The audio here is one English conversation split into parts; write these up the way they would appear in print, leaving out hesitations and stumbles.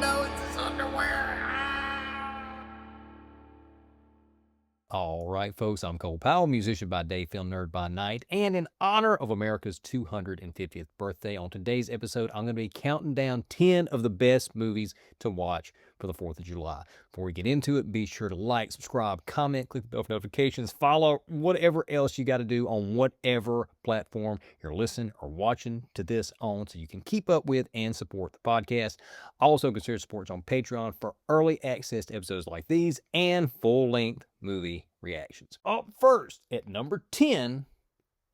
no, it's his underwear. All right, folks, I'm Cole Powell, musician by day, film nerd by night, and in honor of America's 250th birthday, on today's episode, I'm going to be counting down 10 of the best movies to watch for the 4th of July. Before we get into it, be sure to like, subscribe, comment, click the bell for notifications, follow whatever else you got to do on whatever platform you're listening or watching to this on so you can keep up with and support the podcast. Also, consider supports on Patreon for early access to episodes like these and full-length movie reactions. Up first, at number 10,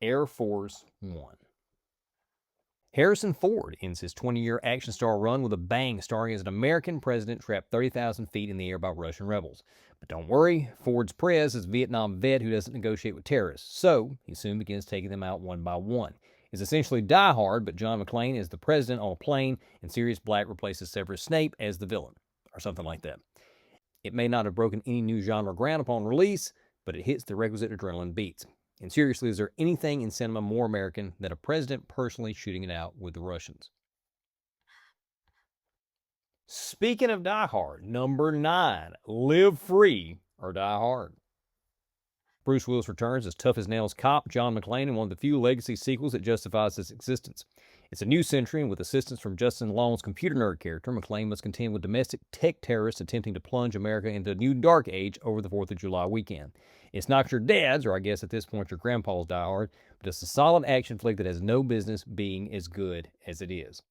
Air Force One. Harrison Ford ends his 20-year action star run with a bang, starring as an American president trapped 30,000 feet in the air by Russian rebels. But don't worry, Ford's Prez is a Vietnam vet who doesn't negotiate with terrorists, so he soon begins taking them out one by one. It's essentially Die Hard, but John McClane is the president on a plane, and Sirius Black replaces Severus Snape as the villain, or something like that. It may not have broken any new genre ground upon release, but it hits the requisite adrenaline beats. And seriously, is there anything in cinema more American than a president personally shooting it out with the Russians? Speaking of Die Hard, number 9, Live Free or Die Hard. Bruce Willis returns as tough-as-nails cop John McClane in one of the few legacy sequels that justifies his existence. It's a new century, and with assistance from Justin Long's computer nerd character, McClane must contend with domestic tech terrorists attempting to plunge America into a new dark age over the 4th of July weekend. It's not your dad's, or I guess at this point your grandpa's Die Hard, but it's a solid action flick that has no business being as good as it is.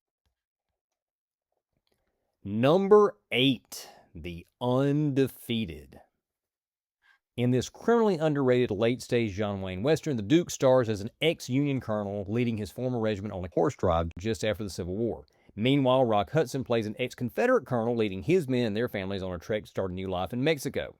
Number 8, The Undefeated. In this criminally underrated late-stage John Wayne Western, the Duke stars as an ex-Union colonel leading his former regiment on a horse drive just after the Civil War. Meanwhile, Rock Hudson plays an ex-Confederate colonel leading his men and their families on a trek to start a new life in Mexico.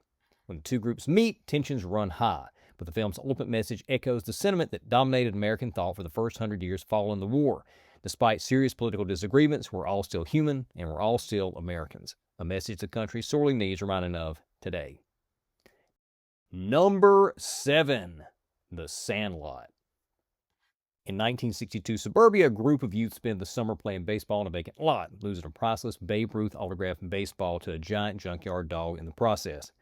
When the two groups meet, tensions run high, but the film's ultimate message echoes the sentiment that dominated American thought for the first 100 years following the war. Despite serious political disagreements, we're all still human, and we're all still Americans. A message the country sorely needs reminding of today. Number 7, The Sandlot. In 1962 suburbia, a group of youth spend the summer playing baseball in a vacant lot, losing a priceless Babe Ruth autographed baseball to a giant junkyard dog in the process.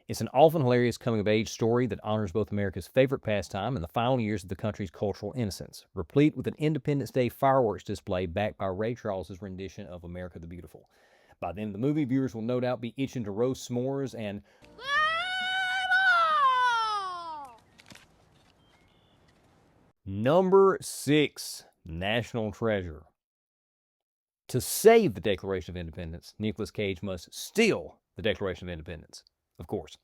It's an often hilarious coming-of-age story that honors both America's favorite pastime and the final years of the country's cultural innocence, replete with an Independence Day fireworks display backed by Ray Charles's rendition of America the Beautiful. By the end of the movie, viewers will no doubt be itching to roast s'mores and Number 6, National Treasure. To save the Declaration of Independence, Nicolas Cage must steal the Declaration of Independence, of course.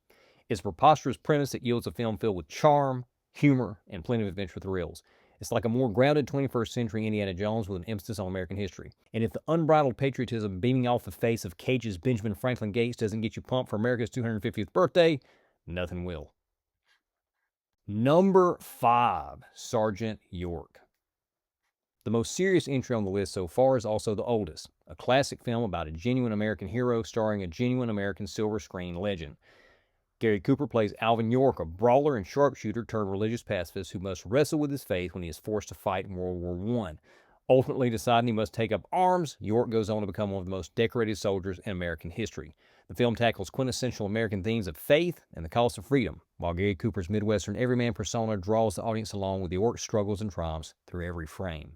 It's a preposterous premise that yields a film filled with charm, humor, and plenty of adventure thrills. It's like a more grounded 21st century Indiana Jones with an emphasis on American history. And if the unbridled patriotism beaming off the face of Cage's Benjamin Franklin Gates doesn't get you pumped for America's 250th birthday, nothing will. Number 5, Sergeant York. The most serious entry on the list so far is also the oldest, a classic film about a genuine American hero starring a genuine American silver screen legend. Gary Cooper plays Alvin York, a brawler and sharpshooter turned religious pacifist who must wrestle with his faith when he is forced to fight in World War I. Ultimately deciding he must take up arms, York goes on to become one of the most decorated soldiers in American history. The film tackles quintessential American themes of faith and the cost of freedom, while Gary Cooper's Midwestern everyman persona draws the audience along with York's struggles and triumphs through every frame.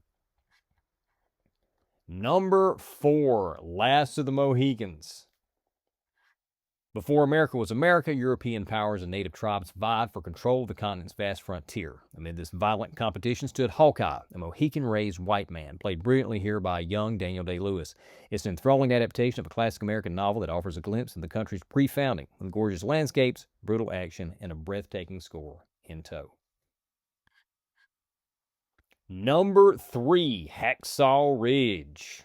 Number 4, Last of the Mohicans. Before America was America, European powers and native tribes vied for control of the continent's vast frontier. Amid this violent competition stood Hawkeye, a Mohican-raised white man, played brilliantly here by young Daniel Day-Lewis. It's an enthralling adaptation of a classic American novel that offers a glimpse of the country's pre-founding, with gorgeous landscapes, brutal action, and a breathtaking score in tow. Number 3, Hacksaw Ridge.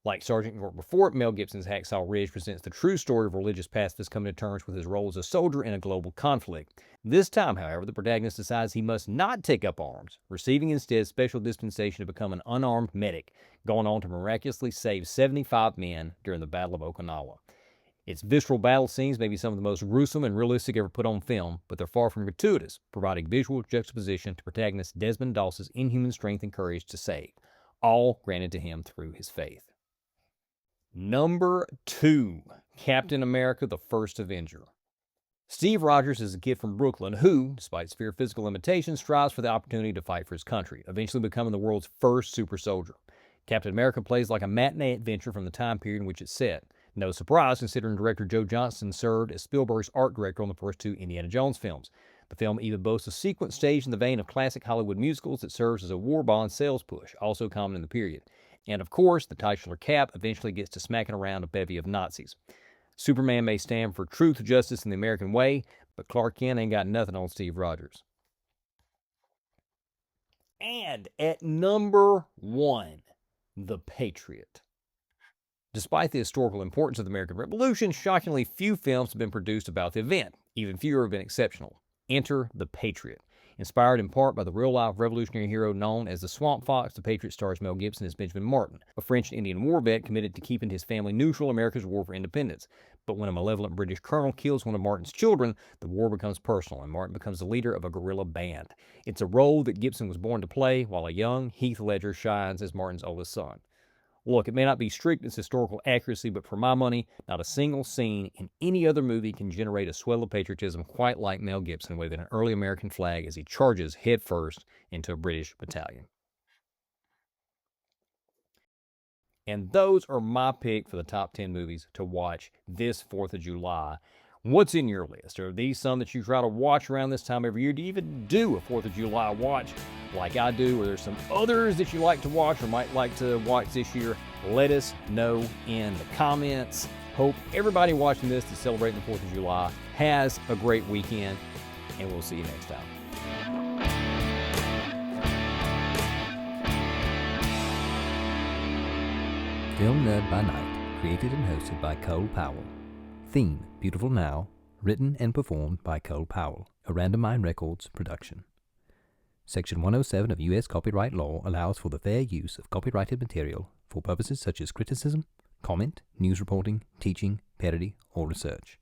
Like Sergeant York before, Mel Gibson's Hacksaw Ridge presents the true story of religious pacifists coming to terms with his role as a soldier in a global conflict. This time, however, the protagonist decides he must not take up arms, receiving instead special dispensation to become an unarmed medic, going on to miraculously save 75 men during the Battle of Okinawa. Its visceral battle scenes may be some of the most gruesome and realistic ever put on film, but they're far from gratuitous, providing visual juxtaposition to protagonist Desmond Doss's inhuman strength and courage to save, all granted to him through his faith. Number 2, Captain America, the First Avenger. Steve Rogers is a kid from Brooklyn who, despite severe physical limitations, strives for the opportunity to fight for his country, eventually becoming the world's first super soldier. Captain America plays like a matinee adventure from the time period in which it's set. No surprise, considering director Joe Johnston served as Spielberg's art director on the first 2 Indiana Jones films. The film even boasts a sequence staged in the vein of classic Hollywood musicals that serves as a war bond sales push, also common in the period. And of course, the titular Cap eventually gets to smacking around a bevy of Nazis. Superman may stand for truth, justice, and the American way, but Clark Kent ain't got nothing on Steve Rogers. And at number 1, The Patriot. Despite the historical importance of the American Revolution, shockingly few films have been produced about the event. Even fewer have been exceptional. Enter The Patriot. Inspired in part by the real-life revolutionary hero known as the Swamp Fox, The Patriot stars Mel Gibson as Benjamin Martin, a French and Indian war vet committed to keeping his family neutral in America's war for independence. But when a malevolent British colonel kills one of Martin's children, the war becomes personal, and Martin becomes the leader of a guerrilla band. It's a role that Gibson was born to play, while a young Heath Ledger shines as Martin's oldest son. Look, it may not be strict in its historical accuracy, but for my money, not a single scene in any other movie can generate a swell of patriotism quite like Mel Gibson waving an early American flag as he charges headfirst into a British battalion. And those are my pick for the top 10 movies to watch this 4th of July. What's in your list? Are these some that you try to watch around this time every year? Do you even do a 4th of July watch like I do? Or there's some others that you like to watch or might like to watch this year? Let us know in the comments. Hope everybody watching this to celebrate the 4th of July has a great weekend, and we'll see you next time. Film Nerd by Night, created and hosted by Cole Powell. Theme, Beautiful Now, written and performed by Cole Powell, a Randomine Records production. Section 107 of U.S. copyright law allows for the fair use of copyrighted material for purposes such as criticism, comment, news reporting, teaching, parody, or research.